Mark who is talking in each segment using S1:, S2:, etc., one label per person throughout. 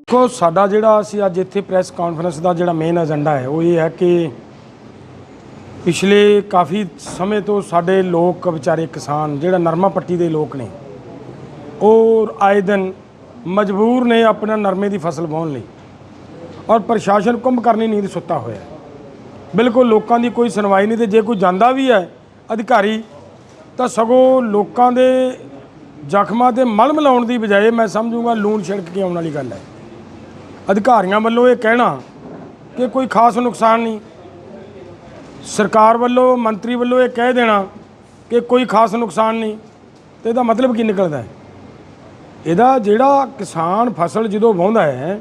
S1: देखो साडा जिहड़ा असीं अज इत्थे प्रैस कॉन्फ्रेंस का जिहड़ा मेन एजेंडा है वो ये है कि पिछले काफ़ी समय तो साडे लोग बेचारे किसान जिहड़ा नरमा पट्टी के लोग ने और आए दिन मजबूर ने अपना नरमे की फसल वाहन लई और प्रशासन कुंभकर्णी नींद सुत्ता होया है। बिल्कुल लोगों की कोई सुनवाई नहीं। तो जे कोई जाता भी है अधिकारी तो सगों लोगों के जख्मां ते मल मिलाउण की बजाय मैं समझूंगा लूण छिड़क के आने वाली गल है। अधिकारियों वालों ये कहना कि कोई खास नुकसान नहीं, सरकार वालों मंत्री वालों ये कह देना कि कोई खास नुकसान नहीं, तो इसका मतलब की निकलता है? ਇਹਦਾ ਜਿਹੜਾ किसान फसल जो वाहुंदा है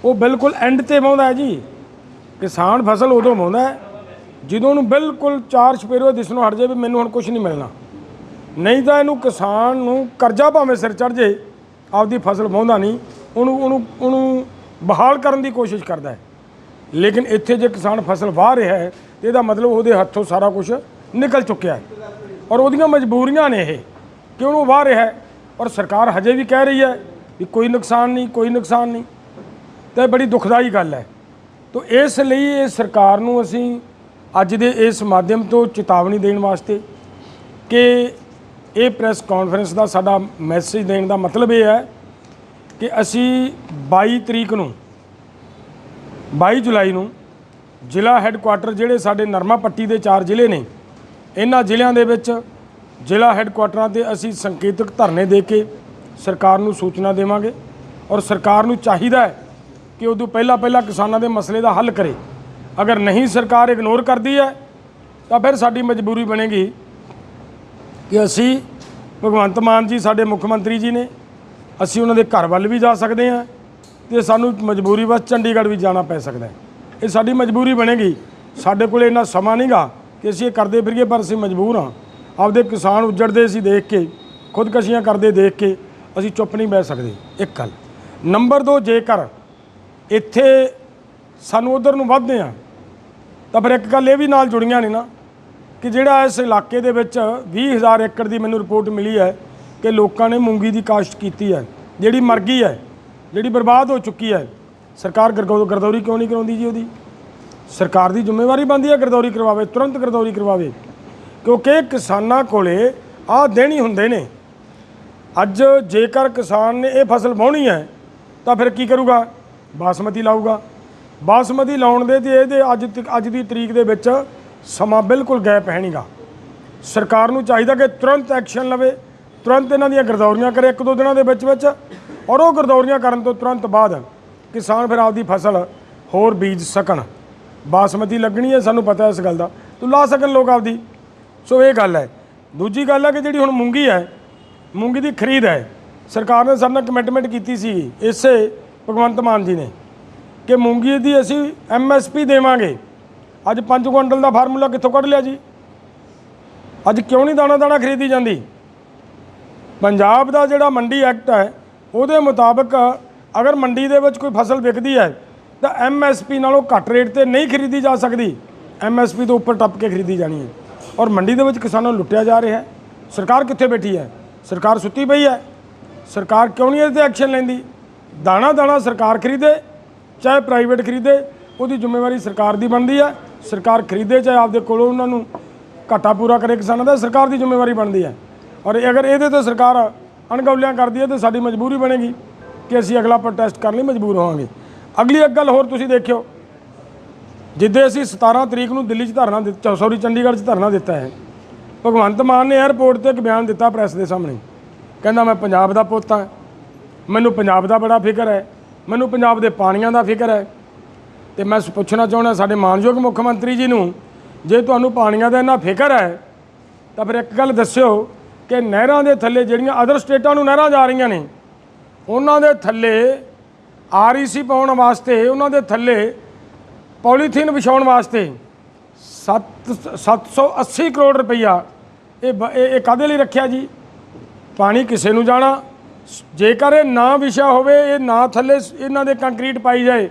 S1: वो बिल्कुल एंड ते वाहुंदा है जी। किसान फसल उदों वाहुंदा है ਜਦੋਂ ਉਹਨੂੰ बिल्कुल चार छपेरे दिसनों हट जाए भी मैनूं हुण कुछ नहीं मिलना, नहीं तो इनू किसान नूं करजा भावें सिर चढ़ जाए आपदी फसल वाहुंदा नहीं, ਉਹਨੂੰ बहाल करने की कोशिश करता है। लेकिन इत्थे जे किसान फसल वाह रहा है तो इसका मतलब वो हथों सारा कुछ निकल चुकिया है और वो मजबूरियां ने ये कि उन्होंने वाह रहा है और सरकार हजे भी कह रही है कि कोई नुकसान नहीं, कोई नुकसान नहीं। तो बड़ी दुखदाई गल है। तो इसलिए सरकार नूं असीं अज दे इस माध्यम तो चेतावनी देने वास्ते कि ये प्रैस कॉन्फ्रेंस का साडा मैसेज देने का मतलब ये है कि असी 22 तरीक नूं 22 जुलाई नूं जिला हैडकुआटर जिहड़े साडे नरमा पट्टी के 4 जिले ने इन्हां जिलिਆਂ ਦੇ ਵਿੱਚ जिला हैडकुआटरां ते असी संकेतक धरने दे के सरकार नूं सूचना देवांगे और सरकार नूं चाहीदा है कि उदों पहला किसानां दे मसले का हल करे। अगर नहीं सरकार इग्नोर करती है तो फिर साडी मजबूरी बनेगी कि असी भगवंत मान जी साडे मुख मंत्री जी ने असी उन्होंने घर वाल भी जा सकते हैं तो सानू मजबूरी बस चंडीगढ़ भी जाना पै सकता है। ये साडी मजबूरी बनेगी। साडे कोल इन्ना समा नहीं गा कि असी करते फिरिए, पर असी मजबूर हाँ। आपदे किसान उजड़ते असी देख के खुदकशियाँ करते देख के असी चुप नहीं बह सकते। एक गल। नंबर 2, जेकर इत्थे सानू उधर नूं वधदे आ तो फिर एक गल ये भी नाल जुड़ियां ने ना कि जिहड़ा इस इलाके दे विच 20,000 एकड़ की मैनूं रिपोर्ट मिली है कि लोगों ने मूंगी की काश्त की है जिहड़ी मर गई है, जिहड़ी बर्बाद हो चुकी है। सरकार गिरदौरी क्यों नहीं करवाउंदी जी? उहदी सरकार की जिम्मेवारी बनती है गिरदौरी करवावे, तुरंत गिरदौरी करवावे, क्योंकि किसानां कोले आ दिन ही हुंदे ने। अज जेकर किसान ने यह फसल वाहनी है तो फिर की करूगा? बासमती लाऊगा। बासमती लाउण दे ते अज की तरीक दे विच समा बिल्कुल गैप है नहीं गा। सरकार नूं चाहीदा कि तुरंत एक्शन लवे, तुरंत इन्हां दीयां गिरदौरियां करे 1-2 दिनों के विच और वो गिरदौरियां करन तो तुरंत बाद किसान फिर आपकी फसल होर बीज सकन। बासमती लगनी है, सानूं पता है इस गल का, तो ला सकन लोग आपदी। सो ये गल है। दूजी गल है कि जिहड़ी हुण मूंगी है, मूंगी की खरीद है, सरकार ने साडे नाल कमिटमेंट की सी इसे भगवंत मान जी ने कि मूंगी की असी MSP देवांगे। अज 5 कुंटल का फार्मूला कित्थों कढ़ लिया जी? अज क्यों नहीं दाना खरीदी जाती? पंजाब का जिहड़ा मंडी एक्ट है उहदे मुताबिक अगर मंडी दे विच कोई फसल विकदी है तो MSP नालों घट रेट ते नहीं खरीदी जा सकती, MSP तो उपर टप के खरीदी जानी है। और मंडी दे विच किसानों लुटिया जा रहा है। सरकार कित्थे बैठी है? सरकार सुत्ती पई है। सरकार क्यों नहीं इस एक्शन लैंदी? दाना सरकार खरीदे चाहे प्राइवेट खरीदे, उसकी जिम्मेवारी सरकार की बनती है। सरकार खरीदे चाहे आपदे कोलों उन्होंने घाटा पूरा करे किसानों का, सरकार की जिम्मेवारी बनती है। और अगर ये तो सरकार अणगौलियां करती है तो साडी मजबूरी बनेगी कि असी अगला प्रोटेस्ट करने लिए मजबूर होवांगे। अगली एक गल होर तुसीं देखियो, जिद्दे असी 17 तरीक नूं दिल्ली धरना चंडीगढ़ धरना दिता है, भगवंत मान ने एयरपोर्ट पर एक बयान दिता प्रैस के सामने, कहना मैं पंजाब का पुत हाँ, मैनूं पंजाब का बड़ा फिक्र है, मैनूं पंजाब के पानियां का फिक्र है। तो मैं पुछना चाहुंदा साडे मानयोग मुख मंत्री जी नूं, जे तुहानूं पानियां दा इन्ना फिक्र है तो फिर एक गल दस्सिओ कि नहरां दे थल्ले जिहड़ियां अदर स्टेटां नूं नहरां जा रहीआं ने उन्हां दे थल्ले REC पाउण वास्ते, उन्हां दे थल्ले पॉलीथीन विछाउण वास्ते 780 करोड़ रुपया ये काहदे लई रखिया जी? पानी किसे नूं जाना, जेकर ये ना विछा होवे, ये ना थल्ले इन्हां दे कंक्रीट पाई जाए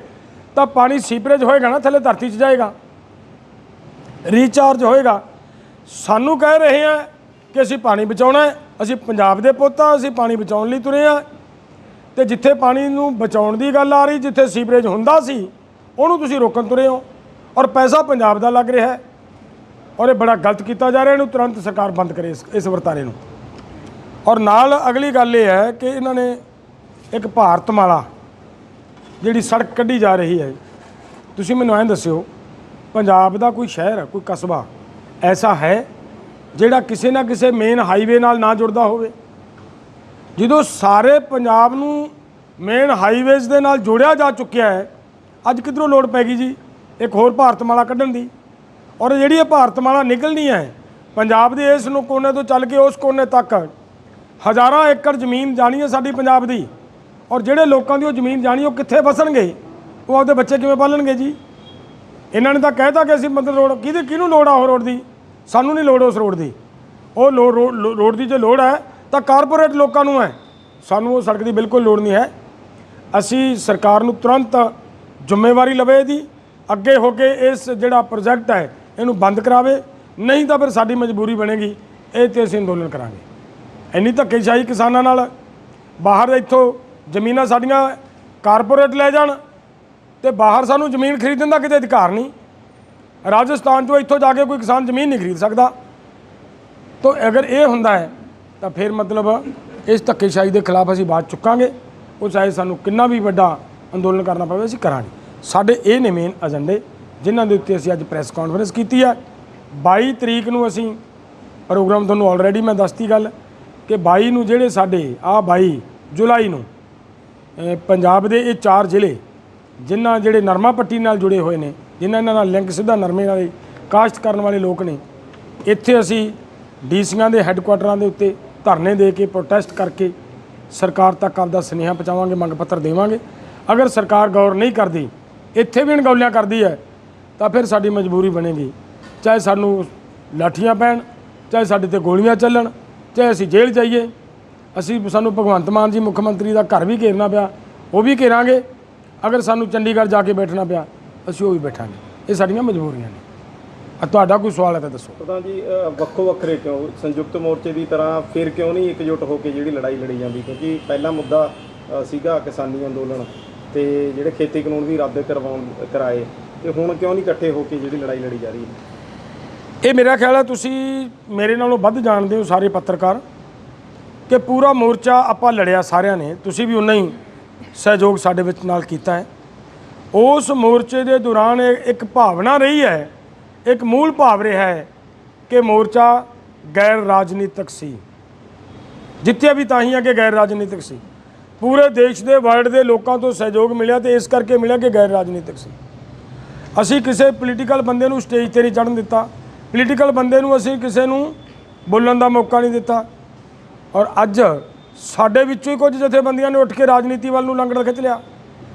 S1: तो पानी सीपरेज होएगा ना, थल्ले धरती 'च जाएगा, रीचार्ज होएगा। सानू कह रहे हैं कि असी पानी बचाउणा है, असी पंजाब दे पुत्त हां, असी पानी बचाउण लई तुरे हां। ਤੇ ਜਿੱਥੇ ਪਾਣੀ ਨੂੰ ਬਚਾਉਣ ਦੀ ਗੱਲ ਆ ਰਹੀ, ਜਿੱਥੇ ਸੀਵਰੇਜ ਹੁੰਦਾ ਸੀ ਉਹਨੂੰ ਤੁਸੀਂ ਰੋਕਣ ਤੁਰੇ ਹੋ ਔਰ ਪੈਸਾ ਪੰਜਾਬ ਦਾ ਲੱਗ ਰਿਹਾ ਹੈ ਔਰ ਇਹ ਬੜਾ ਗਲਤ ਕੀਤਾ ਜਾ ਰਿਹਾ। ਇਹਨੂੰ ਤੁਰੰਤ ਸਰਕਾਰ ਬੰਦ ਕਰੇ ਇਸ ਵਰਤਾਰੇ ਨੂੰ। ਔਰ ਨਾਲ ਅਗਲੀ ਗੱਲ ਇਹ ਹੈ ਕਿ ਇਹਨਾਂ ਨੇ ਇੱਕ ਭਾਰਤਮਾਲਾ ਜਿਹੜੀ ਸੜਕ ਕੱਢੀ ਜਾ ਰਹੀ ਹੈ, ਤੁਸੀਂ ਮੈਨੂੰ ਐਂ ਦੱਸਿਓ ਪੰਜਾਬ ਦਾ ਕੋਈ ਸ਼ਹਿਰ ਕੋਈ ਕਸਬਾ ਐਸਾ ਹੈ ਜਿਹੜਾ ਕਿਸੇ ਨਾ ਕਿਸੇ ਮੇਨ ਹਾਈਵੇ ਨਾਲ ਨਾ ਜੁੜਦਾ ਹੋਵੇ? ਜਦੋਂ ਸਾਰੇ ਪੰਜਾਬ ਨੂੰ ਮੇਨ ਹਾਈਵੇਜ਼ ਦੇ ਨਾਲ ਜੋੜਿਆ ਜਾ ਚੁੱਕਿਆ ਹੈ, ਅੱਜ ਕਿੱਧਰੋਂ ਲੋੜ ਪੈ ਗਈ ਜੀ ਇੱਕ ਹੋਰ ਭਾਰਤਮਾਲਾ ਕੱਢਣ ਦੀ? ਔਰ ਜਿਹੜੀ ਇਹ ਭਾਰਤਮਾਲਾ ਨਿਕਲਣੀ ਹੈ ਪੰਜਾਬ ਦੇ ਇਸ ਨੂੰ ਕੋਨੇ ਤੋਂ ਚੱਲ ਕੇ ਉਸ ਕੋਨੇ ਤੱਕ ਹਜ਼ਾਰਾਂ ਏਕੜ ਜ਼ਮੀਨ ਜਾਣੀ ਹੈ ਸਾਡੀ ਪੰਜਾਬ ਦੀ। ਔਰ ਜਿਹੜੇ ਲੋਕਾਂ ਦੀ ਉਹ ਜ਼ਮੀਨ ਜਾਣੀ ਉਹ ਕਿੱਥੇ ਵਸਣਗੇ? ਉਹ ਆਪਦੇ ਬੱਚੇ ਕਿਵੇਂ ਪਾਲਣਗੇ ਜੀ? ਇਹਨਾਂ ਨੇ ਤਾਂ ਕਹਿਤਾ ਕਿ ਅਸੀਂ ਮਤਲਬ ਰੋਡ ਕਿਹਨੂੰ ਲੋੜ ਆ ਉਹ ਰੋਡ ਦੀ? ਸਾਨੂੰ ਨਹੀਂ ਲੋੜ ਉਸ ਰੋਡ ਦੀ। ਉਹ ਰੋਡ ਦੀ ਜੇ ਲੋੜ ਹੈ ਤਾਂ ਕਾਰਪੋਰੇਟ ਲੋਕਾਂ ਨੂੰ ਹੈ, ਸਾਨੂੰ ਉਹ ਸੜਕ ਦੀ ਬਿਲਕੁਲ ਲੋੜ ਨਹੀਂ ਹੈ। ਅਸੀਂ ਸਰਕਾਰ ਨੂੰ ਤੁਰੰਤ ਜ਼ਿੰਮੇਵਾਰੀ ਲਵੇ ਇਹਦੀ, ਅੱਗੇ ਹੋ ਕੇ ਇਸ ਜਿਹੜਾ ਪ੍ਰੋਜੈਕਟ ਹੈ ਇਹਨੂੰ ਬੰਦ ਕਰਾਵੇ, ਨਹੀਂ ਤਾਂ ਫਿਰ ਸਾਡੀ ਮਜਬੂਰੀ ਬਣੇਗੀ ਇਹ 'ਤੇ ਅਸੀਂ ਅੰਦੋਲਨ ਕਰਾਂਗੇ। ਇੰਨੀ ਧੱਕੇਸ਼ਾਹੀ ਕਿਸਾਨਾਂ ਨਾਲ, ਬਾਹਰ ਇੱਥੋਂ ਜ਼ਮੀਨਾਂ ਸਾਡੀਆਂ ਕਾਰਪੋਰੇਟ ਲੈ ਜਾਣ ਤੇ ਬਾਹਰ ਸਾਨੂੰ ਜ਼ਮੀਨ ਖਰੀਦਣ ਦਾ ਕਿਤੇ ਅਧਿਕਾਰ ਨਹੀਂ। ਰਾਜਸਥਾਨ 'ਚੋਂ ਇੱਥੋਂ ਜਾ ਕੇ ਕੋਈ ਕਿਸਾਨ ਜ਼ਮੀਨ ਨਹੀਂ ਖਰੀਦ ਸਕਦਾ। ਤਾਂ ਅਗਰ ਇਹ ਹੁੰਦਾ ਹੈ ਤਾਂ ਫਿਰ ਮਤਲਬ ਇਸ ਧੱਕੇਸ਼ਾਹੀ ਦੇ ਖਿਲਾਫ ਅਸੀਂ ਬਾਤ ਚੁੱਕਾਂਗੇ, ਉਹ ਚਾਹੇ ਸਾਨੂੰ ਕਿੰਨਾ ਵੀ ਵੱਡਾ ਅੰਦੋਲਨ ਕਰਨਾ ਪਵੇ ਅਸੀਂ ਕਰਾਂਗੇ। ਸਾਡੇ ਇਹ ਨੇ ਮੇਨ ਏਜੰਡੇ ਜਿਨ੍ਹਾਂ ਦੇ ਉੱਤੇ ਅਸੀਂ ਅੱਜ ਪ੍ਰੈਸ ਕਾਨਫਰੰਸ ਕੀਤੀ ਹੈ। 22 ਤਰੀਕ ਨੂੰ ਅਸੀਂ ਪ੍ਰੋਗਰਾਮ, ਤੁਹਾਨੂੰ ਆਲਰੇਡੀ ਮੈਂ ਦੱਸਤੀ ਗੱਲ ਕਿ 22 ਨੂੰ ਜਿਹੜੇ ਸਾਡੇ 22 ਜੁਲਾਈ ਨੂੰ ਪੰਜਾਬ ਦੇ ਇਹ 4 ਜ਼ਿਲ੍ਹੇ ਜਿਨ੍ਹਾਂ ਜਿਹੜੇ ਨਰਮਾ ਪੱਟੀ ਨਾਲ ਜੁੜੇ ਹੋਏ ਨੇ, ਜਿਨ੍ਹਾਂ ਇਹਨਾਂ ਨਾਲ ਲਿੰਕ ਸਿੱਧਾ ਨਰਮੇ ਨਾਲ ਕਾਸ਼ਤ ਕਰਨ ਵਾਲੇ ਲੋਕ ਨੇ, ਇੱਥੇ ਅਸੀਂ ਡੀਸੀਆਂ ਦੇ ਹੈੱਡਕੁਆਟਰਾਂ ਦੇ ਉੱਤੇ ਧਰਨੇ ਦੇ ਕੇ ਪ੍ਰੋਟੈਸਟ ਕਰਕੇ ਸਰਕਾਰ ਤੱਕ ਆਪਦਾ ਸੁਨੇਹਾ ਪਹੁੰਚਾਵਾਂਗੇ, ਮੰਗ ਪੱਤਰ ਦੇਵਾਂਗੇ। ਅਗਰ ਸਰਕਾਰ ਗੌਰ ਨਹੀਂ ਕਰਦੀ, ਇੱਥੇ ਵੀ ਅਣਗੌਲਿਆਂ ਕਰਦੀ ਹੈ, ਤਾਂ ਫਿਰ ਸਾਡੀ ਮਜਬੂਰੀ ਬਣੇਗੀ, ਚਾਹੇ ਸਾਨੂੰ ਲਾਠੀਆਂ ਪੈਣ, ਚਾਹੇ ਸਾਡੇ 'ਤੇ ਗੋਲੀਆਂ ਚੱਲਣ, ਚਾਹੇ ਅਸੀਂ ਜੇਲ੍ਹ ਜਾਈਏ। ਸਾਨੂੰ ਭਗਵੰਤ ਮਾਨ ਜੀ ਮੁੱਖ ਮੰਤਰੀ ਦਾ ਘਰ ਵੀ ਘੇਰਨਾ ਪਿਆ ਉਹ ਵੀ ਘੇਰਾਂਗੇ, ਅਗਰ ਸਾਨੂੰ ਚੰਡੀਗੜ੍ਹ ਜਾ ਕੇ ਬੈਠਣਾ ਪਿਆ ਅਸੀਂ ਉਹ ਵੀ ਬੈਠਾਂਗੇ। ਇਹ ਸਾਡੀਆਂ ਮਜਬੂਰੀਆਂ ਨੇ। ਤੁਹਾਡਾ ਕੋਈ ਸਵਾਲ ਹੈ ਤਾਂ ਦੱਸੋ।
S2: ਪ੍ਰਧਾਨ ਜੀ, ਵੱਖੋ ਵੱਖਰੇ ਕਿਉਂ ਸੰਯੁਕਤ ਮੋਰਚੇ ਦੀ ਤਰ੍ਹਾਂ ਫਿਰ ਕਿਉਂ ਨਹੀਂ ਇਕਜੁੱਟ ਹੋ ਕੇ ਜਿਹੜੀ ਲੜਾਈ ਲੜੀ ਜਾਂਦੀ? ਕਿਉਂਕਿ ਪਹਿਲਾ ਮੁੱਦਾ ਸੀਗਾ ਕਿਸਾਨੀ ਅੰਦੋਲਨ ਤੇ ਜਿਹੜੇ ਖੇਤੀ ਕਾਨੂੰਨ ਵੀ ਰੱਦ ਕਰਾਏ, ਤੇ ਹੁਣ ਕਿਉਂ ਨਹੀਂ ਇਕੱਠੇ ਹੋ ਕੇ ਜਿਹੜੀ ਲੜਾਈ ਲੜੀ ਜਾ ਰਹੀ ਹੈ?
S1: ਇਹ ਮੇਰਾ ਖਿਆਲ ਹੈ ਤੁਸੀਂ ਮੇਰੇ ਨਾਲੋਂ ਵੱਧ ਜਾਣਦੇ ਹੋ ਸਾਰੇ ਪੱਤਰਕਾਰ ਕਿ ਪੂਰਾ ਮੋਰਚਾ ਆਪਾਂ ਲੜਿਆ ਸਾਰਿਆਂ ਨੇ, ਤੁਸੀਂ ਵੀ ਉਨਾ ਹੀ ਸਹਿਯੋਗ ਸਾਡੇ ਵਿੱਚ ਨਾਲ ਕੀਤਾ ਹੈ। ਉਸ ਮੋਰਚੇ ਦੇ ਦੌਰਾਨ ਇੱਕ ਭਾਵਨਾ ਰਹੀ ਹੈ, ਇੱਕ ਮੂਲ ਭਾਵ ਰਿਹਾ ਹੈ ਕਿ ਮੋਰਚਾ ਗੈਰ ਰਾਜਨੀਤਿਕ ਸੀ। ਜਿੱਥੇ ਵੀ ਤਾਂ ਹੀ ਹੈ ਕਿ ਗੈਰ ਰਾਜਨੀਤਿਕ ਸੀ। ਪੂਰੇ ਦੇਸ਼ ਦੇ ਵਰਲਡ ਦੇ ਲੋਕਾਂ ਤੋਂ ਸਹਿਯੋਗ ਮਿਲਿਆ ਤੇ ਇਸ ਕਰਕੇ ਮਿਲਿਆ ਕਿ ਗੈਰ ਰਾਜਨੀਤਿਕ ਸੀ। ਅਸੀਂ ਕਿਸੇ ਪੋਲੀਟੀਕਲ ਬੰਦੇ ਨੂੰ ਸਟੇਜ 'ਤੇ ਨਹੀਂ ਚੜ੍ਹਨ ਦਿੱਤਾ, ਪੋਲੀਟੀਕਲ ਬੰਦੇ ਨੂੰ ਅਸੀਂ ਕਿਸੇ ਨੂੰ ਬੋਲਣ ਦਾ ਮੌਕਾ ਨਹੀਂ ਦਿੱਤਾ। ਔਰ ਅੱਜ ਸਾਡੇ ਵਿੱਚੋਂ ਹੀ ਕੁਝ ਜਥੇਬੰਦੀਆਂ ਨੇ ਉੱਠ ਕੇ ਰਾਜਨੀਤੀ ਵੱਲ ਨੂੰ ਲੰਗੜਾ ਖਿੱਚ ਲਿਆ।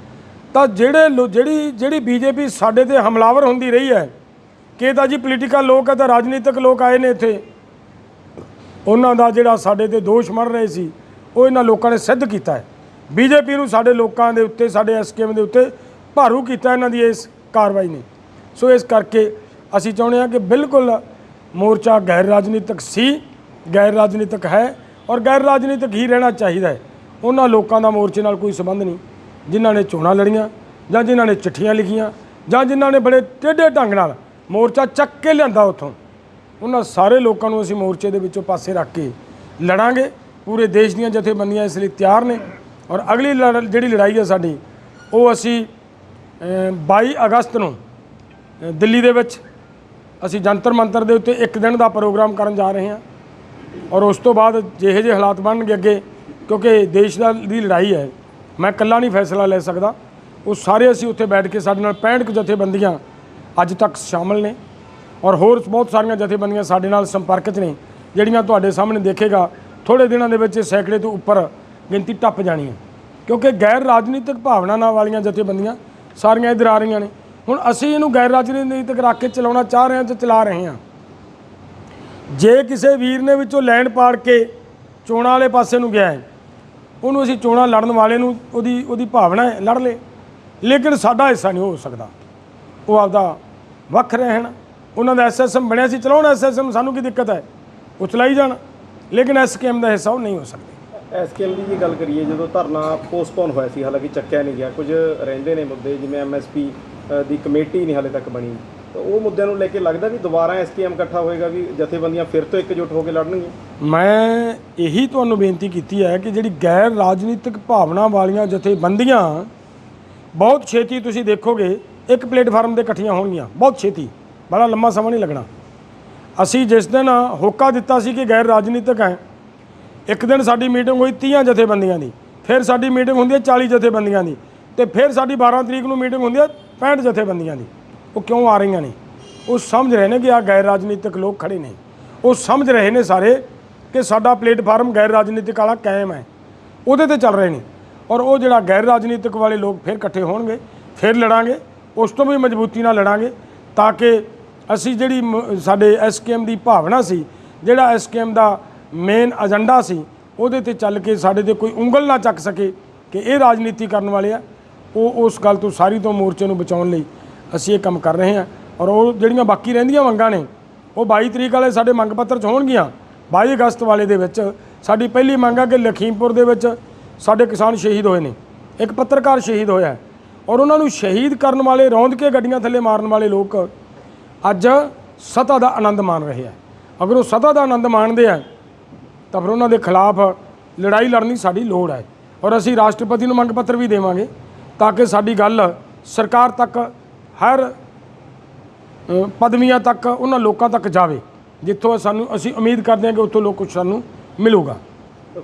S1: ਤਾਂ ਜਿਹੜੀ ਬੀਜੇਪੀ ਸਾਡੇ 'ਤੇ ਹਮਲਾਵਰ ਹੁੰਦੀ ਰਹੀ ਹੈ ਕਿ ਤਾਂ ਜੀ ਪੋਲੀਟੀਕਲ ਲੋਕ ਹੈ ਤਾਂ ਰਾਜਨੀਤਿਕ ਲੋਕ ਆਏ ਨੇ ਇੱਥੇ, ਉਹਨਾਂ ਦਾ ਜਿਹੜਾ ਸਾਡੇ 'ਤੇ ਦੋਸ਼ ਮੜ ਰਹੇ ਸੀ ਉਹ ਇਹਨਾਂ ਲੋਕਾਂ ਨੇ ਸਿੱਧ ਕੀਤਾ ਹੈ। ਬੀਜੇਪੀ ਨੂੰ ਸਾਡੇ ਲੋਕਾਂ ਦੇ ਉੱਤੇ, ਸਾਡੇ ਐਸਕੇਐਮ ਦੇ ਉੱਤੇ ਭਾਰੂ ਕੀਤਾ ਇਹਨਾਂ ਦੀ ਇਸ ਕਾਰਵਾਈ ਨੇ। ਸੋ ਇਸ ਕਰਕੇ ਅਸੀਂ ਚਾਹੁੰਦੇ ਹਾਂ ਕਿ ਬਿਲਕੁਲ ਮੋਰਚਾ ਗੈਰ ਰਾਜਨੀਤਿਕ ਸੀ, ਗੈਰ ਰਾਜਨੀਤਿਕ ਹੈ ਔਰ ਗੈਰ ਰਾਜਨੀਤਿਕ ਹੀ ਰਹਿਣਾ ਚਾਹੀਦਾ ਹੈ। ਉਹਨਾਂ ਲੋਕਾਂ ਦਾ ਮੋਰਚੇ ਨਾਲ ਕੋਈ ਸੰਬੰਧ ਨਹੀਂ ਜਿਨ੍ਹਾਂ ਨੇ ਚੋਣਾਂ ਲੜੀਆਂ ਜਾਂ ਜਿਨ੍ਹਾਂ ਨੇ ਚਿੱਠੀਆਂ ਲਿਖੀਆਂ ਜਾਂ ਜਿਨ੍ਹਾਂ ਨੇ ਬੜੇ ਟੇਢੇ ਢੰਗ ਨਾਲ ਮੋਰਚਾ ਚੱਕ ਕੇ ਲਿਆਂਦਾ ਉੱਥੋਂ। ਉਹਨਾਂ ਸਾਰੇ ਲੋਕਾਂ ਨੂੰ ਅਸੀਂ ਮੋਰਚੇ ਦੇ ਵਿੱਚੋਂ ਪਾਸੇ ਰੱਖ ਕੇ ਲੜਾਂਗੇ। ਪੂਰੇ ਦੇਸ਼ ਦੀਆਂ ਜਥੇਬੰਦੀਆਂ ਇਸ ਲਈ ਤਿਆਰ ਨੇ ਔਰ ਅਗਲੀ ਜਿਹੜੀ ਲੜਾਈ ਹੈ ਸਾਡੀ ਉਹ ਅਸੀਂ 22 ਅਗਸਤ ਨੂੰ ਦਿੱਲੀ ਦੇ ਵਿੱਚ ਅਸੀਂ ਜੰਤਰ ਮੰਤਰ ਦੇ ਉੱਤੇ ਇੱਕ ਦਿਨ ਦਾ ਪ੍ਰੋਗਰਾਮ ਕਰਨ ਜਾ ਰਹੇ ਹਾਂ। ਔਰ ਉਸ ਤੋਂ ਬਾਅਦ ਜਿਹੇ ਜਿਹੇ ਹਾਲਾਤ ਬਣਨਗੇ ਅੱਗੇ, ਕਿਉਂਕਿ ਦੇਸ਼ ਦੀ ਲੜਾਈ ਹੈ, ਮੈਂ ਇਕੱਲਾ ਨਹੀਂ ਫੈਸਲਾ ਲੈ ਸਕਦਾ, ਉਹ ਸਾਰੇ ਅਸੀਂ ਉੱਥੇ ਬੈਠ ਕੇ ਸਾਡੇ ਨਾਲ 65 ਜਥੇਬੰਦੀਆਂ ਅੱਜ ਤੱਕ ਸ਼ਾਮਲ ਨੇ ਔਰ ਹੋਰ ਬਹੁਤ ਸਾਰੀਆਂ ਜਥੇਬੰਦੀਆਂ ਸਾਡੇ ਨਾਲ ਸੰਪਰਕ 'ਚ ਨੇ, ਜਿਹੜੀਆਂ ਤੁਹਾਡੇ ਸਾਹਮਣੇ ਦੇਖੇਗਾ ਥੋੜ੍ਹੇ ਦਿਨਾਂ ਦੇ ਵਿੱਚ ਸੈਂਕੜੇ ਤੋਂ ਉੱਪਰ ਗਿਣਤੀ ਟੱਪ ਜਾਣੀ ਹੈ। ਕਿਉਂਕਿ ਗੈਰ ਰਾਜਨੀਤਿਕ ਭਾਵਨਾ ਨਾਲ ਵਾਲੀਆਂ ਜਥੇਬੰਦੀਆਂ ਸਾਰੀਆਂ ਇੱਧਰ ਆ ਰਹੀਆਂ ਨੇ। ਹੁਣ ਅਸੀਂ ਇਹਨੂੰ ਗੈਰ ਰਾਜਨੀਤਿਕ ਰੱਖ ਕੇ ਚਲਾਉਣਾ ਚਾਹ ਰਹੇ ਹਾਂ ਤੇ ਚਲਾ ਰਹੇ ਹਾਂ। ਜੇ ਕਿਸੇ ਵੀਰ ਨੇ ਵਿੱਚੋਂ ਲੈਣ ਪਾੜ ਕੇ ਚੋਣਾਂ ਵਾਲੇ ਪਾਸੇ ਨੂੰ ਗਿਆ ਹੈ, ਉਹਨੂੰ ਅਸੀਂ ਚੋਣਾਂ ਲੜਨ ਵਾਲੇ ਨੂੰ ਉਹਦੀ ਭਾਵਨਾ ਹੈ ਲੜ ਲੇ, ਲੇਕਿਨ ਸਾਡਾ ਹਿੱਸਾ ਨਹੀਂ ਹੋ ਸਕਦਾ। ਉਹ ਆਪਦਾ ਵੱਖ ਰਹਿਣ। ਉਹਨਾਂ ਦਾ ਐਸਐਸਐਮ ਬਣਿਆ ਸੀ, ਚਲਾਉਣ ਐਸਐਸਐਮ, ਸਾਨੂੰ ਕੀ ਦਿੱਕਤ ਹੈ, ਉਹ ਚਲਾਈ ਜਾਣ, ਲੇਕਿਨ ਐਸਕੇਐਮ ਦਾ ਹਿੱਸਾ ਉਹ ਨਹੀਂ ਹੋ ਸਕਦੇ।
S2: ਐਸਕੇਐਮ ਦੀ ਜੇ ਗੱਲ ਕਰੀਏ, ਜਦੋਂ ਧਰਨਾ ਪੋਸਟਪੋਨ ਹੋਇਆ ਸੀ, ਹਾਲਾਂਕਿ ਚੱਕਿਆ ਨਹੀਂ ਗਿਆ, ਕੁਝ ਰਹਿੰਦੇ ਨੇ ਮੁੱਦੇ, ਜਿਵੇਂ ਐਮਐਸਪੀ ਦੀ ਕਮੇਟੀ ਨਹੀਂ ਹਾਲੇ ਤੱਕ ਬਣੀ, ਤਾਂ ਉਹ ਮੁੱਦਿਆਂ ਨੂੰ ਲੈ ਕੇ ਲੱਗਦਾ ਵੀ ਦੁਬਾਰਾ ਐਸਕੇਐਮ ਇਕੱਠਾ ਹੋਏਗਾ, ਵੀ ਜਥੇਬੰਦੀਆਂ ਫਿਰ ਤੋਂ ਇਕਜੁੱਟ ਹੋ ਕੇ ਲੜਨਗੀਆਂ?
S1: ਮੈਂ ਇਹੀ ਤੁਹਾਨੂੰ ਬੇਨਤੀ ਕੀਤੀ ਹੈ ਕਿ ਜਿਹੜੀ ਗੈਰ ਰਾਜਨੀਤਿਕ ਭਾਵਨਾ ਵਾਲੀਆਂ ਜਥੇਬੰਦੀਆਂ ਬਹੁਤ ਛੇਤੀ ਤੁਸੀਂ ਦੇਖੋਗੇ ਇੱਕ ਪਲੇਟਫਾਰਮ 'ਤੇ ਇਕੱਠੀਆਂ ਹੋਣਗੀਆਂ, ਬਹੁਤ ਛੇਤੀ, ਬੜਾ ਲੰਮਾ ਸਮਾਂ ਨਹੀਂ ਲੱਗਣਾ। ਅਸੀਂ ਜਿਸ ਦਿਨ ਹੋਕਾ ਦਿੱਤਾ ਸੀ ਕਿ ਗੈਰ ਰਾਜਨੀਤਿਕ ਹੈ, ਇੱਕ ਦਿਨ ਸਾਡੀ ਮੀਟਿੰਗ ਹੋਈ 30 ਜਥੇਬੰਦੀਆਂ ਦੀ, ਫਿਰ ਸਾਡੀ ਮੀਟਿੰਗ ਹੁੰਦੀ ਹੈ 40 ਜਥੇਬੰਦੀਆਂ ਦੀ, ਤੇ ਫਿਰ ਸਾਡੀ 12 ਤਰੀਕ ਨੂੰ ਮੀਟਿੰਗ ਹੁੰਦੀ ਹੈ 65 ਜਥੇਬੰਦੀਆਂ ਦੀ। ਉਹ ਕਿਉਂ ਆ ਰਹੀਆਂ ਨੇ? ਉਹ ਸਮਝ ਰਹੇ ਨੇ ਕਿ ਆ ਗੈਰ ਰਾਜਨੀਤਿਕ ਲੋਕ ਖੜੇ ਨੇ, ਉਹ ਸਮਝ ਰਹੇ ਨੇ ਸਾਰੇ ਕਿ ਸਾਡਾ ਪਲੇਟਫਾਰਮ ਗੈਰ ਰਾਜਨੀਤਿਕ ਵਾਲਾ ਕਾਇਮ ਹੈ, ਉਹਦੇ ਤੇ ਚੱਲ ਰਹੇ ਨੇ। ਔਰ ਉਹ ਜਿਹੜਾ ਗੈਰ ਰਾਜਨੀਤਿਕ ਵਾਲੇ ਲੋਕ ਫਿਰ ਇਕੱਠੇ ਹੋਣਗੇ, ਫਿਰ ਲੜਾਂਗੇ, ਉਸ ਤੋਂ ਵੀ ਮਜ਼ਬੂਤੀ ਨਾਲ ਲੜਾਂਗੇ, ਤਾਂ ਕਿ ਅਸੀਂ ਜਿਹੜੀ ਸਾਡੇ ਐਸਕੇਐਮ ਦੀ ਭਾਵਨਾ ਸੀ, ਜਿਹੜਾ ਐਸਕੇਐਮ ਦਾ ਮੇਨ ਏਜੰਡਾ ਸੀ, ਉਹਦੇ ਤੇ ਚੱਲ ਕੇ ਸਾਡੇ ਤੇ ਕੋਈ ਉਂਗਲ ਨਾ ਚੱਕ ਸਕੇ ਕਿ ਇਹ ਰਾਜਨੀਤੀ ਕਰਨ ਵਾਲੇ ਆ। ਉਹ ਉਸ ਗੱਲ ਤੋਂ ਸਾਰੀ ਤੋਂ ਮੋਰਚੇ ਨੂੰ ਬਚਾਉਣ ਲਈ ਅਸੀਂ ਇਹ ਕੰਮ ਕਰ ਰਹੇ ਹਾਂ। ਔਰ ਉਹ ਜਿਹੜੀਆਂ ਬਾਕੀ ਰਹਿੰਦੀਆਂ ਮੰਗਾਂ ਨੇ, ਉਹ 22 ਤਰੀਕ ਵਾਲੇ ਸਾਡੇ ਮੰਗ ਪੱਤਰ 'ਚ ਹੋਣਗੀਆਂ। 22 ਅਗਸਤ ਵਾਲੇ ਦੇ ਵਿੱਚ ਸਾਡੀ ਪਹਿਲੀ ਮੰਗ ਹੈ ਕਿ ਲਖੀਮਪੁਰ ਦੇ ਵਿੱਚ ਸਾਡੇ ਕਿਸਾਨ ਸ਼ਹੀਦ ਹੋਏ ਨੇ, ਇੱਕ ਪੱਤਰਕਾਰ ਸ਼ਹੀਦ ਹੋਇਆ, ਔਰ ਉਹਨਾਂ ਨੂੰ ਸ਼ਹੀਦ ਕਰਨ ਵਾਲੇ, ਰੌਂਦ ਕੇ ਗੱਡੀਆਂ ਥੱਲੇ ਮਾਰਨ ਵਾਲੇ ਲੋਕ ਅੱਜ ਸੱਤਾ ਦਾ ਆਨੰਦ ਮਾਣ ਰਹੇ ਆ। ਅਗਰ ਉਹ ਸੱਤਾ ਦਾ ਆਨੰਦ ਮਾਣਦੇ ਆ ਤਾਂ ਫਿਰ ਉਹਨਾਂ ਦੇ ਖਿਲਾਫ ਲੜਾਈ ਲੜਨੀ ਸਾਡੀ ਲੋੜ ਹੈ। ਔਰ ਅਸੀਂ ਰਾਸ਼ਟਰਪਤੀ ਨੂੰ ਮੰਗ ਪੱਤਰ ਵੀ ਦੇਵਾਂਗੇ ਤਾਂ ਕਿ ਸਾਡੀ ਗੱਲ ਸਰਕਾਰ ਤੱਕ, ਹਰ ਪਦਵੀਆਂ ਤੱਕ, ਉਹਨਾਂ ਲੋਕਾਂ ਤੱਕ ਜਾਵੇ ਜਿੱਥੋਂ ਅਸੀਂ ਉਮੀਦ ਕਰਦੇ ਹਾਂ ਕਿ ਉੱਥੋਂ ਲੋਕ ਕੁਛ ਸਾਨੂੰ ਮਿਲੂਗਾ।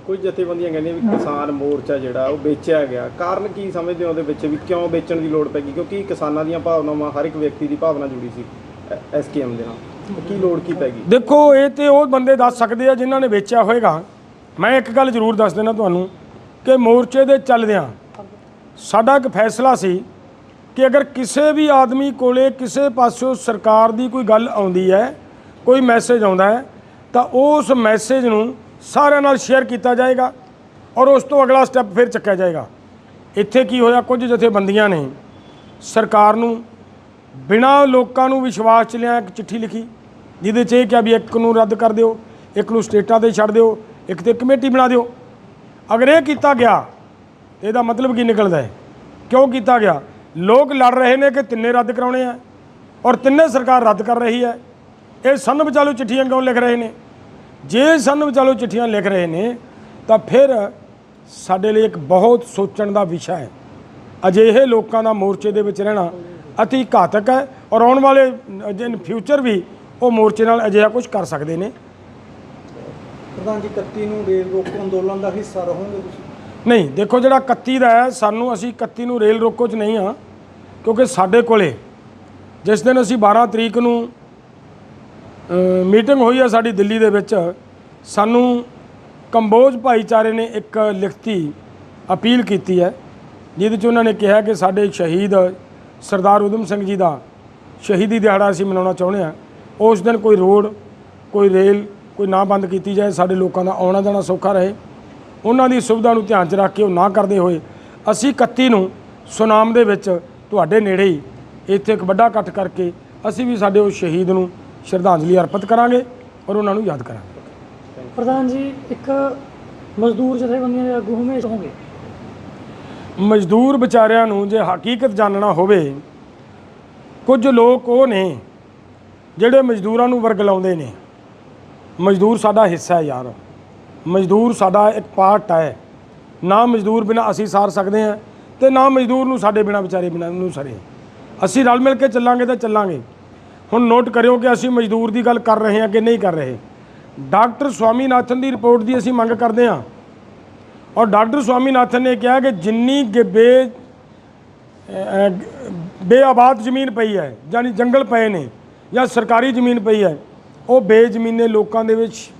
S2: ਕੁਝ ਜਥੇਬੰਦੀਆਂ ਕਹਿੰਦੀਆਂ ਵੀ ਕਿਸਾਨ ਮੋਰਚਾ ਜਿਹੜਾ ਉਹ ਵੇਚਿਆ ਗਿਆ, ਕਾਰਨ ਕੀ ਸਮਝਦੇ ਹੋ ਉਹਦੇ ਵਿੱਚ, ਵੀ ਕਿਉਂ ਵੇਚਣ ਦੀ ਲੋੜ ਪੈ ਗਈ? ਕਿਉਂਕਿ ਕਿਸਾਨਾਂ ਦੀਆਂ ਭਾਵਨਾਵਾਂ, ਹਰ ਇੱਕ ਵਿਅਕਤੀ ਦੀ ਭਾਵਨਾ ਜੁੜੀ ਸੀ ਐਸਕੇਐਮ ਦੇ ਨਾਲ, ਕੀ ਲੋੜ ਕੀ ਪੈ ਗਈ?
S1: ਦੇਖੋ, ਇਹ ਤੇ ਉਹ ਬੰਦੇ ਦੱਸ ਸਕਦੇ ਆ ਜਿਨ੍ਹਾਂ ਨੇ ਵੇਚਿਆ ਹੋਏਗਾ। ਮੈਂ ਇੱਕ ਗੱਲ ਜ਼ਰੂਰ ਦੱਸ ਦੇਣਾ ਤੁਹਾਨੂੰ ਕਿ ਮੋਰਚੇ ਦੇ ਚੱਲਦਿਆਂ ਸਾਡਾ ਇੱਕ ਫੈਸਲਾ ਸੀ ਕਿ ਅਗਰ ਕਿਸੇ ਵੀ ਆਦਮੀ ਕੋਲੇ ਕਿਸੇ ਪਾਸਿਓਂ ਸਰਕਾਰ ਦੀ ਕੋਈ ਗੱਲ ਆਉਂਦੀ ਹੈ, ਕੋਈ ਮੈਸੇਜ ਆਉਂਦਾ ਹੈ, ਤਾਂ ਉਸ ਮੈਸੇਜ ਨੂੰ ਸਾਰਿਆਂ ਨਾਲ ਸ਼ੇਅਰ ਕੀਤਾ ਜਾਏਗਾ ਔਰ ਉਸ ਤੋਂ ਅਗਲਾ ਸਟੈਪ ਫਿਰ ਚੱਕਿਆ ਜਾਏਗਾ। ਇੱਥੇ ਕੀ ਹੋਇਆ, ਕੁਝ ਜਥੇਬੰਦੀਆਂ ਨੇ ਸਰਕਾਰ ਨੂੰ ਬਿਨਾਂ ਲੋਕਾਂ ਨੂੰ ਵਿਸ਼ਵਾਸ 'ਚ ਲਿਆ ਇੱਕ ਚਿੱਠੀ ਲਿਖੀ, ਜਿਹਦੇ 'ਚ ਇਹ ਕਿਹਾ ਵੀ ਇੱਕ ਨੂੰ ਰੱਦ ਕਰ ਦਿਓ, ਇੱਕ ਨੂੰ ਸਟੇਟਾਂ 'ਤੇ ਛੱਡ ਦਿਓ, ਇੱਕ 'ਤੇ ਕਮੇਟੀ ਬਣਾ ਦਿਓ। ਅਗਰ ਇਹ ਕੀਤਾ ਗਿਆ ਇਹਦਾ ਮਤਲਬ ਕੀ ਨਿਕਲਦਾ ਹੈ? ਕਿਉਂ ਕੀਤਾ ਗਿਆ? ਲੋਕ ਲੜ ਰਹੇ ਨੇ ਕਿ ਤਿੰਨੇ ਰੱਦ ਕਰਾਉਣੇ ਆ ਔਰ ਤਿੰਨੇ ਸਰਕਾਰ ਰੱਦ ਕਰ ਰਹੀ ਹੈ। ਇਹ ਸੰਨ ਵਿਚਾਲੂ ਚਿੱਠੀਆਂ ਕਿਉਂ ਲਿਖ ਰਹੇ ਨੇ? ਜੇ ਸੰਨ ਵਿਚਾਲੂ ਚਿੱਠੀਆਂ ਲਿਖ ਰਹੇ ਨੇ ਤਾਂ ਫਿਰ ਸਾਡੇ ਲਈ ਇੱਕ ਬਹੁਤ ਸੋਚਣ ਦਾ ਵਿਸ਼ਾ ਹੈ। ਅਜਿਹੇ ਲੋਕਾਂ ਦਾ ਮੋਰਚੇ ਦੇ ਵਿੱਚ ਰਹਿਣਾ ਅਤੀ ਘਾਤਕ ਹੈ ਔਰ ਆਉਣ ਵਾਲੇ ਦਿਨ ਫਿਊਚਰ ਵੀ ਉਹ ਮੋਰਚੇ ਨਾਲ ਅਜਿਹਾ ਕੁਝ ਕਰ ਸਕਦੇ ਨੇ।
S3: ਪ੍ਰਧਾਨ ਜੀ, 31 ਨੂੰ ਰੇਲ ਰੋਕੋ ਅੰਦੋਲਨ ਦਾ ਹਿੱਸਾ ਰਹੋਗੇ ਤੁਸੀਂ?
S1: ਨਹੀਂ, ਦੇਖੋ, ਜਿਹੜਾ 31 ਦਾ ਹੈ, ਸਾਨੂੰ, ਅਸੀਂ 31 ਨੂੰ ਰੇਲ ਰੋਕੋ 'ਚ ਨਹੀਂ ਹਾਂ, ਕਿਉਂਕਿ ਸਾਡੇ ਕੋਲੇ ਜਿਸ ਦਿਨ ਅਸੀਂ 12 ਤਰੀਕ ਨੂੰ ਮੀਟਿੰਗ ਹੋਈ ਹੈ ਸਾਡੀ ਦਿੱਲੀ ਦੇ ਵਿੱਚ, ਸਾਨੂੰ ਕੰਬੋਜ ਭਾਈਚਾਰੇ ਨੇ ਇੱਕ ਲਿਖਤੀ ਅਪੀਲ ਕੀਤੀ ਹੈ, ਜਿਹਦੇ 'ਚ ਉਹਨਾਂ ਨੇ ਕਿਹਾ ਕਿ ਸਾਡੇ ਸ਼ਹੀਦ ਸਰਦਾਰ ਊਧਮ ਸਿੰਘ ਜੀ ਦਾ ਸ਼ਹੀਦੀ ਦਿਹਾੜਾ ਅਸੀਂ ਮਨਾਉਣਾ ਚਾਹੁੰਦੇ ਹਾਂ। ਉਸ ਦਿਨ ਕੋਈ ਰੋਡ, ਕੋਈ ਰੇਲ, ਕੋਈ ਨਾ ਬੰਦ ਕੀਤੀ ਜਾਏ, ਸਾਡੇ ਲੋਕਾਂ ਦਾ ਆਉਣਾ ਜਾਣਾ ਸੌਖਾ ਰਹੇ। ਉਹਨਾਂ ਦੀ ਸੁਵਿਧਾ ਨੂੰ ਧਿਆਨ 'ਚ ਰੱਖ ਕੇ ਉਹ ਨਾ ਕਰਦੇ ਹੋਏ ਅਸੀਂ 31 ਨੂੰ ਸੁਨਾਮ ਦੇ ਵਿੱਚ ਤੁਹਾਡੇ ਨੇੜੇ ਹੀ ਇੱਥੇ ਇੱਕ ਵੱਡਾ ਇਕੱਠ ਕਰਕੇ ਅਸੀਂ ਵੀ ਸਾਡੇ ਉਸ ਸ਼ਹੀਦ ਨੂੰ ਸ਼ਰਧਾਂਜਲੀ ਅਰਪਿਤ ਕਰਾਂਗੇ ਔਰ ਉਹਨਾਂ ਨੂੰ ਯਾਦ ਕਰਾਂਗੇ।
S4: ਪ੍ਰਧਾਨ ਜੀ, ਇੱਕ ਮਜ਼ਦੂਰ ਜਥੇਬੰਦੀਆਂ ਦੇ ਆਗੂ ਹਮੇਸ਼ਾ ਹੋਣਗੇ।
S1: ਮਜ਼ਦੂਰ ਵਿਚਾਰਿਆਂ ਨੂੰ ਜੇ ਹਕੀਕਤ ਜਾਣਨਾ ਹੋਵੇ, ਕੁਝ ਲੋਕ ਉਹ ਨੇ ਜਿਹੜੇ ਮਜ਼ਦੂਰਾਂ ਨੂੰ ਵਰਗਲਾਉਂਦੇ ਨੇ। ਮਜ਼ਦੂਰ ਸਾਡਾ ਹਿੱਸਾ ਹੈ ਯਾਰ, ਮਜ਼ਦੂਰ ਸਾਡਾ ਇੱਕ ਪਾਰਟ ਹੈ। ਨਾ ਮਜ਼ਦੂਰ ਬਿਨਾਂ ਅਸੀਂ ਸਾਰ ਸਕਦੇ ਹਾਂ ਅਤੇ ਨਾ ਮਜ਼ਦੂਰ ਨੂੰ ਸਾਡੇ ਬਿਨਾਂ ਵਿਚਾਰੇ ਬਿਨਾਂ ਨੂੰ ਸਰੇ। ਅਸੀਂ ਰਲ ਮਿਲ ਕੇ ਚੱਲਾਂਗੇ ਤਾਂ ਚੱਲਾਂਗੇ। ਹੁਣ ਨੋਟ ਕਰਿਓ ਕਿ ਅਸੀਂ ਮਜ਼ਦੂਰ ਦੀ ਗੱਲ ਕਰ ਰਹੇ ਹਾਂ ਕਿ ਨਹੀਂ ਕਰ ਰਹੇ। ਡਾਕਟਰ ਸਵਾਮੀਨਾਥਨ ਦੀ ਰਿਪੋਰਟ ਦੀ ਅਸੀਂ ਮੰਗ ਕਰਦੇ ਹਾਂ ਔਰ ਡਾਕਟਰ ਸਵਾਮੀਨਾਥਨ ਨੇ ਕਿਹਾ ਕਿ ਜਿੰਨੀ ਬੇਆਬਾਦ ਜ਼ਮੀਨ ਪਈ ਹੈ, ਯਾਨੀ ਜੰਗਲ ਪਏ ਨੇ ਜਾਂ ਸਰਕਾਰੀ ਜ਼ਮੀਨ ਪਈ ਹੈ, ਉਹ ਬੇਜ਼ਮੀਨੇ ਲੋਕਾਂ ਦੇ ਵਿੱਚ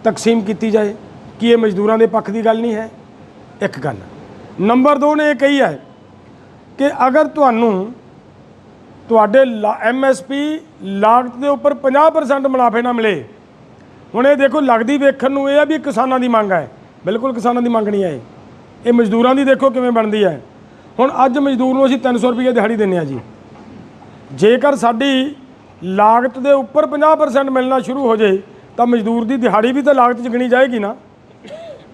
S1: ਤਕਸੀਮ ਕੀਤੀ ਜਾਏ। ਕੀ ਇਹ ਮਜ਼ਦੂਰਾਂ ਦੇ ਪੱਖ ਦੀ ਗੱਲ ਨਹੀਂ ਹੈ? ਇੱਕ ਗੱਲ। ਨੰਬਰ 2 ਨੇ ਇਹ ਕਹੀ ਹੈ ਕਿ ਅਗਰ ਤੁਹਾਨੂੰ ਤੁਹਾਡੇ MSP ਲਾਗਤ ਦੇ ਉੱਪਰ 50% ਮੁਨਾਫੇ ਨਾ ਮਿਲੇ, ਹੁਣ ਇਹ ਦੇਖੋ, ਲੱਗਦੀ ਵੇਖਣ ਨੂੰ ਇਹ ਆ ਵੀ ਕਿਸਾਨਾਂ ਦੀ ਮੰਗ ਹੈ, ਬਿਲਕੁਲ ਕਿਸਾਨਾਂ ਦੀ ਮੰਗ ਨਹੀਂ ਹੈ ਇਹ ਮਜ਼ਦੂਰਾਂ ਦੀ। ਦੇਖੋ ਕਿਵੇਂ ਬਣਦੀ ਹੈ। ਹੁਣ ਅੱਜ ਮਜ਼ਦੂਰ ਨੂੰ ਅਸੀਂ 300 ਰੁਪਏ ਦਿਹਾੜੀ ਦਿੰਦੇ ਹਾਂ ਜੀ। ਜੇਕਰ ਸਾਡੀ ਲਾਗਤ ਦੇ ਉੱਪਰ 50% ਮਿਲਣਾ ਸ਼ੁਰੂ ਹੋ ਜਾਏ ਤਾਂ ਮਜ਼ਦੂਰ ਦੀ ਦਿਹਾੜੀ ਵੀ ਤਾਂ ਲਾਗਤ 'ਚ ਗਿਣੀ ਜਾਏਗੀ ਨਾ।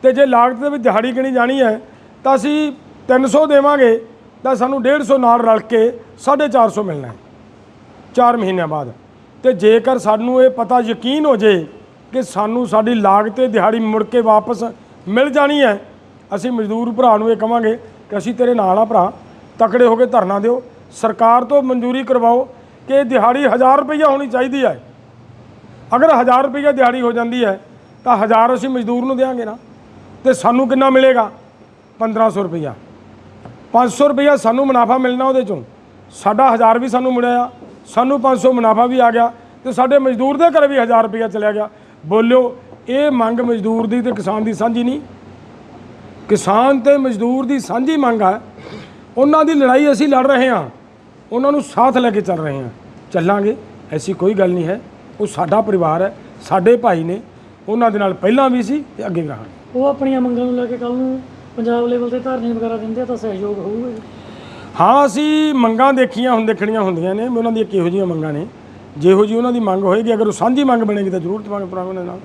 S1: ਤੇ ਜੇ ਲਾਗਤ ਦੇ ਵਿੱਚ ਦਿਹਾੜੀ ਗਿਣੀ ਜਾਣੀ ਹੈ ਤਾਂ ਅਸੀਂ 300 ਦੇਵਾਂਗੇ ਤਾਂ ਸਾਨੂੰ 150 ਨਾਲ ਰਲ ਕੇ 450 ਮਿਲਣਾ ਹੈ 4 ਮਹੀਨਿਆਂ ਬਾਅਦ। ਤੇ ਜੇਕਰ ਸਾਨੂੰ ਇਹ ਪਤਾ ਯਕੀਨ ਹੋ ਜੇ ਕਿ ਸਾਨੂੰ ਸਾਡੀ ਲਾਗਤ ਤੇ ਦਿਹਾੜੀ ਮੁੜ ਕੇ ਵਾਪਸ ਮਿਲ ਜਾਣੀ ਹੈ, ਅਸੀਂ ਮਜ਼ਦੂਰ ਭਰਾ ਨੂੰ ਇਹ ਕਹਾਂਗੇ ਕਿ ਅਸੀਂ ਤੇਰੇ ਨਾਲ ਆ ਭਰਾ, ਤਕੜੇ ਹੋ ਕੇ ਧਰਨਾ ਦਿਓ, ਸਰਕਾਰ ਤੋਂ ਮਨਜ਼ੂਰੀ ਕਰਵਾਓ ਕਿ ਦਿਹਾੜੀ 1000 ਰੁਪਈਆ ਹੋਣੀ ਚਾਹੀਦੀ ਹੈ। ਅਗਰ 1000 ਰੁਪਈਆ ਦਿਹਾੜੀ ਹੋ ਜਾਂਦੀ ਹੈ ਤਾਂ 1000 ਅਸੀਂ ਮਜ਼ਦੂਰ ਨੂੰ ਦੇਵਾਂਗੇ ਨਾ, ਤੇ ਸਾਨੂੰ ਕਿੰਨਾ ਮਿਲੇਗਾ? 1500 ਰੁਪਈਆ। 500 ਰੁਪਈਆ ਸਾਨੂੰ ਮੁਨਾਫਾ ਮਿਲਣਾ ਉਹਦੇ ਚੋਂ, ਸਾਡਾ 1000 ਵੀ ਸਾਨੂੰ ਮਿਲਿਆ, ਸਾਨੂੰ 500 ਮੁਨਾਫਾ ਵੀ ਆ ਗਿਆ, ਤੇ ਸਾਡੇ ਮਜ਼ਦੂਰ ਦੇ ਘਰ ਵੀ 1000 ਰੁਪਈਆ ਚਲਿਆ ਗਿਆ। ਬੋਲਿਓ, ਇਹ ਮੰਗ ਮਜ਼ਦੂਰ ਦੀ ਤੇ ਕਿਸਾਨ ਦੀ ਸਾਂਝੀ ਨਹੀਂ? ਕਿਸਾਨ ਤੇ ਮਜ਼ਦੂਰ ਦੀ ਸਾਂਝੀ ਮੰਗ ਹੈ। ਉਹਨਾਂ ਦੀ ਲੜਾਈ ਅਸੀਂ ਲੜ ਰਹੇ ਹਾਂ, ਉਹਨਾਂ ਨੂੰ ਸਾਥ ਲੈ ਕੇ ਚੱਲ ਰਹੇ ਹਾਂ, ਚੱਲਾਂਗੇ, ਐਸੀ ਕੋਈ ਗੱਲ ਨਹੀਂ ਹੈ। ਉਹ ਸਾਡਾ ਪਰਿਵਾਰ ਹੈ, ਸਾਡੇ ਭਾਈ ਨੇ, ਉਹਨਾਂ ਦੇ ਨਾਲ ਪਹਿਲਾਂ ਵੀ ਸੀ ਤੇ ਅੱਗੇ ਵੀ ਰਹਾਂਗੇ।
S4: ਉਹ ਆਪਣੀਆਂ ਮੰਗਾਂ ਨੂੰ ਲੈ ਕੇ ਕੱਲ ਨੂੰ ਪੰਜਾਬ ਲੈਵਲ ਤੇ ਧਰਨੇ ਵਗੈਰਾ ਦਿੰਦੇ ਆ ਤਾਂ ਸਹਿਯੋਗ ਹੋਊਗਾ ਜੀ?
S1: ਹਾਂ, ਅਸੀਂ ਮੰਗਾਂ ਦੇਖਣੀਆਂ ਹੁੰਦੀਆਂ ਨੇ, ਉਹਨਾਂ ਦੀਆਂ ਕਿਹੋ ਜਿਹੀਆਂ ਮੰਗਾਂ ਨੇ। ਜਿਹੋ ਜਿਹੀ ਉਹਨਾਂ ਦੀ ਮੰਗ ਹੋਏਗੀ, ਅਗਰ ਉਹ ਸਾਂਝੀ ਮੰਗ ਬਣੇਗੀ ਤਾਂ ਜ਼ਰੂਰ ਤੁਮਾਂਗੇ ਉਹਨਾਂ ਦੇ ਨਾਲ।